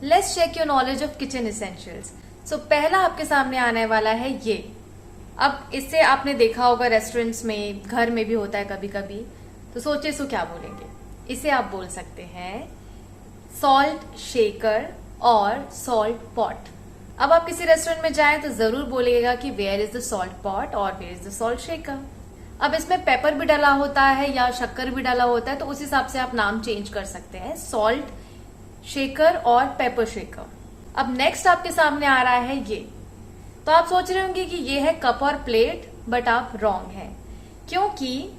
Let's check your knowledge of kitchen essentials. So पहला आपके सामने आने वाला है ये। अब इससे आपने देखा होगा रेस्टोरेंट्स में, घर में भी होता है कभी कभी। तो सोचिए इसको क्या बोलेंगे। इसे आप बोल सकते हैं सॉल्ट शेकर और सॉल्ट पॉट। अब आप किसी रेस्टोरेंट में जाएं तो जरूर बोलिएगा कि where is the salt pot और where is the salt shaker. अब इसमें पेपर भी डाला होता है या शक्कर भी डाला होता है, तो उस हिसाब से आप नाम चेंज कर सकते हैं, सॉल्ट शेकर और पेपर शेकर। अब नेक्स्ट आपके सामने आ रहा है ये। तो आप सोच रहे होंगे कि ये है कप और प्लेट, बट आप रॉन्ग है, क्योंकि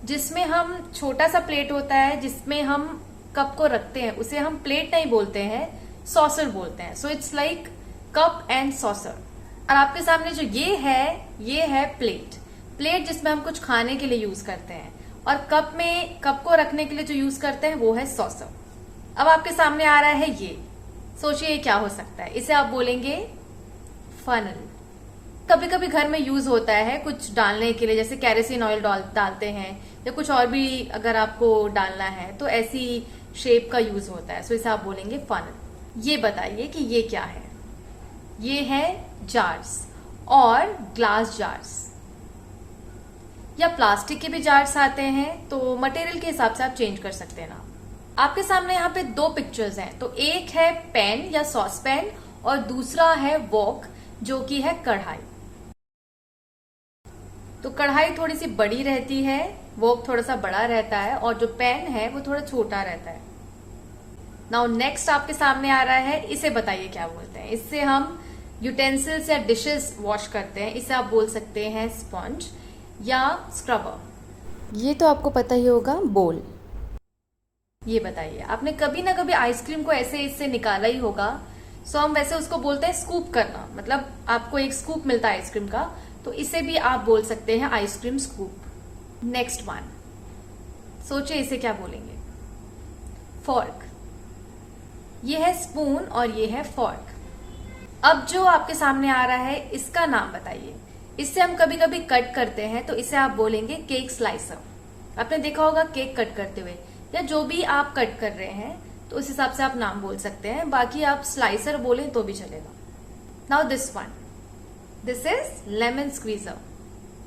जिसमें हम छोटा सा प्लेट होता है जिसमें हम कप को रखते हैं उसे हम प्लेट नहीं बोलते हैं, सॉसर बोलते हैं। So it's like cup and saucer. और आपके सामने जो ये है प्लेट। प्लेट जिसमें हम कुछ खाने के लिए यूज करते हैं, और कप में कप को रखने के लिए जो यूज करते हैं वो है सॉसर। अब आपके सामने आ रहा है ये। सोचिए ये क्या हो सकता है। इसे आप बोलेंगे फनल। कभी कभी घर में यूज होता है कुछ डालने के लिए, जैसे कैरोसिन ऑयल डालते हैं या कुछ और भी अगर आपको डालना है तो ऐसी शेप का यूज होता है। सो इसे आप बोलेंगे फनल। ये बताइए कि ये क्या है। ये है जार्स और ग्लास जार्स, या प्लास्टिक के भी जार्स आते हैं, तो मटेरियल के हिसाब से आप चेंज कर सकते हैं ना। आपके सामने यहाँ पे दो पिक्चर्स हैं। तो एक है पैन या सॉस पैन और दूसरा है वॉक जो कि है कढ़ाई। तो कढ़ाई थोड़ी सी बड़ी रहती है, वॉक थोड़ा सा बड़ा रहता है, और जो पैन है वो थोड़ा छोटा रहता है। नाउ नेक्स्ट आपके सामने आ रहा है। इसे बताइए क्या बोलते हैं। इससे हम यूटेंसिल्स या डिशेस वॉश करते हैं। इसे आप बोल सकते हैं स्पंज या स्क्रबर। ये तो आपको पता ही होगा, बोल। ये बताइए, आपने कभी ना कभी आइसक्रीम को ऐसे इससे निकाला ही होगा। सो हम वैसे उसको बोलते हैं स्कूप करना, मतलब आपको एक स्कूप मिलता है आइसक्रीम का, तो इसे भी आप बोल सकते हैं आइसक्रीम स्कूप। नेक्स्ट वन, सोचिए इसे क्या बोलेंगे। फॉर्क। ये है स्पून और ये है फॉर्क। अब जो आपके सामने आ रहा है इसका नाम बताइए। इससे हम कभी कभी कट करते हैं, तो इसे आप बोलेंगे केक स्लाइसर। आपने देखा होगा केक कट करते हुए, या जो भी आप कट कर रहे हैं तो उस हिसाब से आप नाम बोल सकते हैं। बाकी आप स्लाइसर बोले तो भी चलेगा। Now this one, this is lemon squeezer.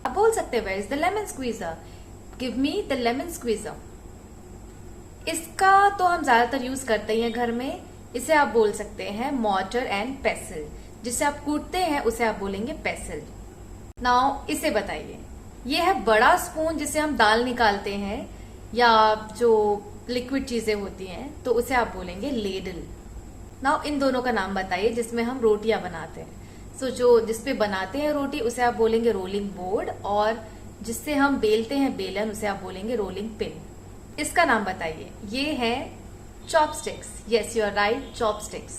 आप बोल सकते हैं where is the lemon squeezer, give me the lemon squeezer. इसका तो हम ज्यादातर यूज करते ही हैं घर में। इसे आप बोल सकते हैं मॉर्टर एंड पेसल। जिसे आप कूटते हैं उसे आप बोलेंगे पेसल। नाउ इसे बताइए। ये है बड़ा स्पून जिसे हम दाल निकालते हैं या जो लिक्विड चीजें होती हैं, तो उसे आप बोलेंगे लेडल। नाउ इन दोनों का नाम बताइए जिसमें हम रोटियां बनाते हैं। सो जो जिसपे बनाते हैं रोटी उसे आप बोलेंगे रोलिंग बोर्ड, और जिससे हम बेलते हैं बेलन उसे आप बोलेंगे रोलिंग पिन। इसका नाम बताइए। ये है chopsticks. Yes you are right, chopsticks.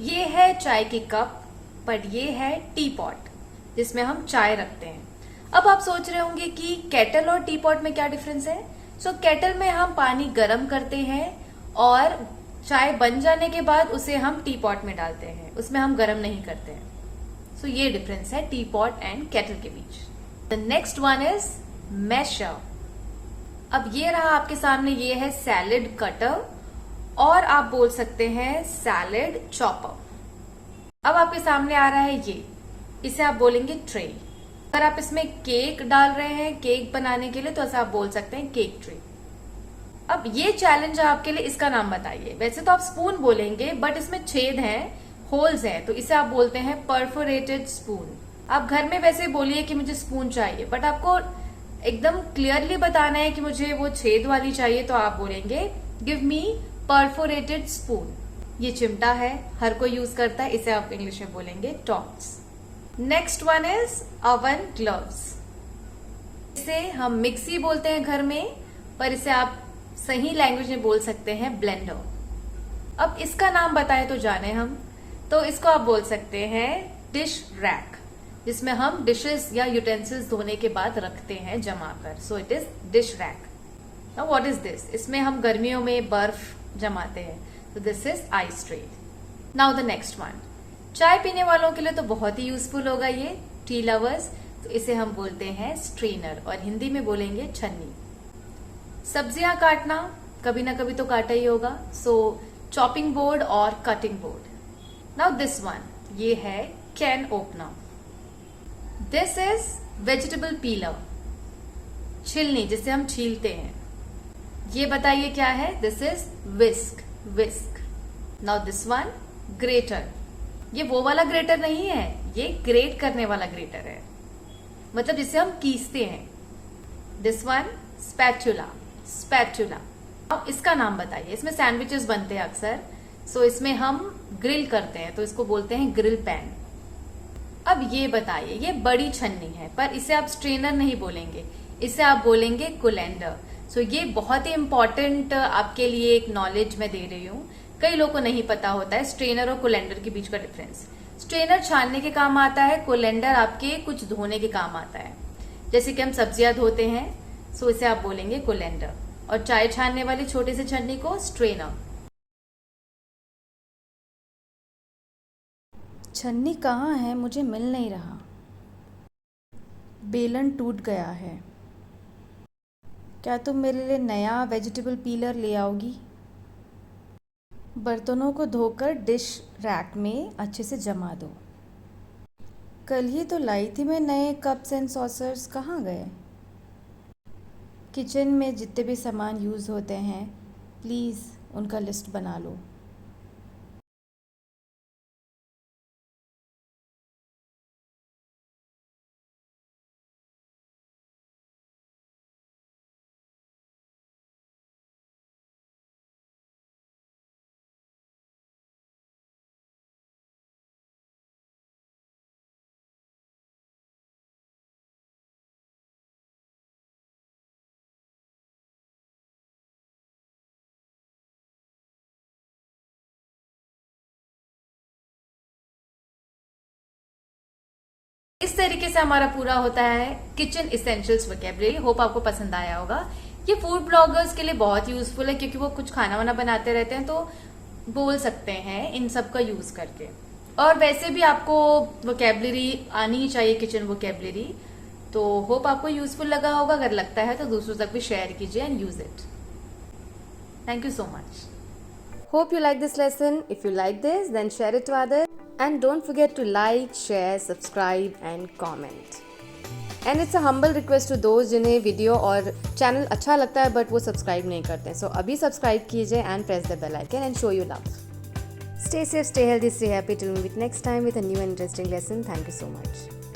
ये है चाय की कप, बट ये है टी पॉट जिसमें हम चाय रखते हैं। अब आप सोच रहे होंगे कि केटल और टी पॉट में क्या डिफरेंस है। सो केटल में हम पानी गर्म करते हैं और चाय बन जाने के बाद उसे हम टी पॉट में डालते हैं, उसमें हम गर्म नहीं करते हैं। सो ये डिफरेंस है टी पॉट एंड केटल के बीच। The next one is masher. अब ये रहा आपके सामने, ये है सैलेड कटर, और आप बोल सकते हैं सैलेड चॉपर। अब आपके सामने आ रहा है ये। इसे आप बोलेंगे ट्रे। अगर आप इसमें केक डाल रहे हैं केक बनाने के लिए, तो ऐसा आप बोल सकते हैं केक ट्रे। अब ये चैलेंज है आपके लिए, इसका नाम बताइए। वैसे तो आप स्पून बोलेंगे, बट इसमें छेद हैं, होल्स हैं, तो इसे आप बोलते हैं परफोरेटेड स्पून। आप घर में वैसे बोलिए कि मुझे स्पून चाहिए, बट आपको एकदम क्लियरली बताना है कि मुझे वो छेद वाली चाहिए, तो आप बोलेंगे गिव मी परफोरेटेड स्पून। ये चिमटा है, हर कोई यूज करता है, इसे आप इंग्लिश में बोलेंगे tongs. Next one is oven gloves. इसे हम मिक्सी बोलते हैं घर में, पर इसे आप सही लैंग्वेज में बोल सकते हैं ब्लेंडर। अब इसका नाम बताएं तो जाने हम, तो इसको आप बोल सकते हैं डिश रैक, जिसमें हम डिशेस या यूटेंसिल्स धोने के बाद रखते हैं जमा कर। So it is dish rack. Now what is this. इसमें हम गर्मियों में बर्फ जमाते हैं, तो this is ice tray. Now the next one, चाय पीने वालों के लिए तो बहुत ही यूजफुल होगा ये, टी लवर्स, तो इसे हम बोलते हैं स्ट्रेनर, और हिंदी में बोलेंगे छन्नी। सब्जियां काटना, कभी ना कभी तो काटा ही होगा, सो चॉपिंग बोर्ड और cutting board. Now this one, ये है can opener. This is vegetable peeler, छिलनी जिसे हम छीलते हैं। ये बताइए क्या है? This is whisk, whisk. Now this one, grater. ये वो वाला ग्रेटर नहीं है, ये ग्रेट करने वाला ग्रेटर है, मतलब जिसे हम कीसते हैं। This one, spatula, spatula. अब इसका नाम बताइए। इसमें सैंडविचेस बनते हैं अक्सर, सो इसमें हम ग्रिल करते हैं तो इसको बोलते हैं ग्रिल पैन। अब ये बताइए, ये बड़ी छन्नी है पर इसे आप स्ट्रेनर नहीं बोलेंगे, इसे आप बोलेंगे कोलेंडर। सो ये बहुत ही इंपॉर्टेंट आपके लिए एक नॉलेज मैं दे रही हूँ। कई लोगों को नहीं पता होता है स्ट्रेनर और कोलेंडर के बीच का डिफरेंस। स्ट्रेनर छानने के काम आता है, कोलेंडर आपके कुछ धोने के काम आता है। जैसे कि हम सब्जियां धोते हैं, सो इसे आप बोलेंगे कोलेंडर, और चाय छानने वाली छोटी सी छन्नी को स्ट्रेनर। छन्नी कहाँ है? मुझे मिल नहीं रहा। बेलन टूट गया है। क्या तुम मेरे लिए नया वेजिटेबल पीलर ले आओगी? बर्तनों को धोकर डिश रैक में अच्छे से जमा दो। कल ही तो लाई थी मैं नए कप्स एंड सॉसर्स, कहाँ गए? किचन में जितने भी सामान यूज़ होते हैं प्लीज़ उनका लिस्ट बना लो। इस तरीके से हमारा पूरा होता है किचन इसेंशियल्स वोकैबुलरी। होप आपको पसंद आया होगा। ये फूड ब्लॉगर्स के लिए बहुत यूजफुल है क्योंकि वो कुछ खाना वाना बनाते रहते हैं, तो बोल सकते हैं इन सब का यूज करके। और वैसे भी आपको वोकैबुलरी आनी चाहिए, किचन वोकैबुलरी। तो होप आपको यूजफुल लगा होगा। अगर लगता है तो दूसरों तक भी शेयर कीजिए and use it. Thank you so much. Hope you like this lesson. If you like this, then share it to others. And don't forget to like, share, subscribe and comment. And it's a humble request to those जिन्हें video और channel अच्छा लगता है but वो subscribe नहीं करते हैं. So अभी सब्सक्राइब कीजिए and press the bell icon and show your love. Stay safe, stay healthy, stay happy. Till we meet next time with a new and interesting lesson. Thank you so much.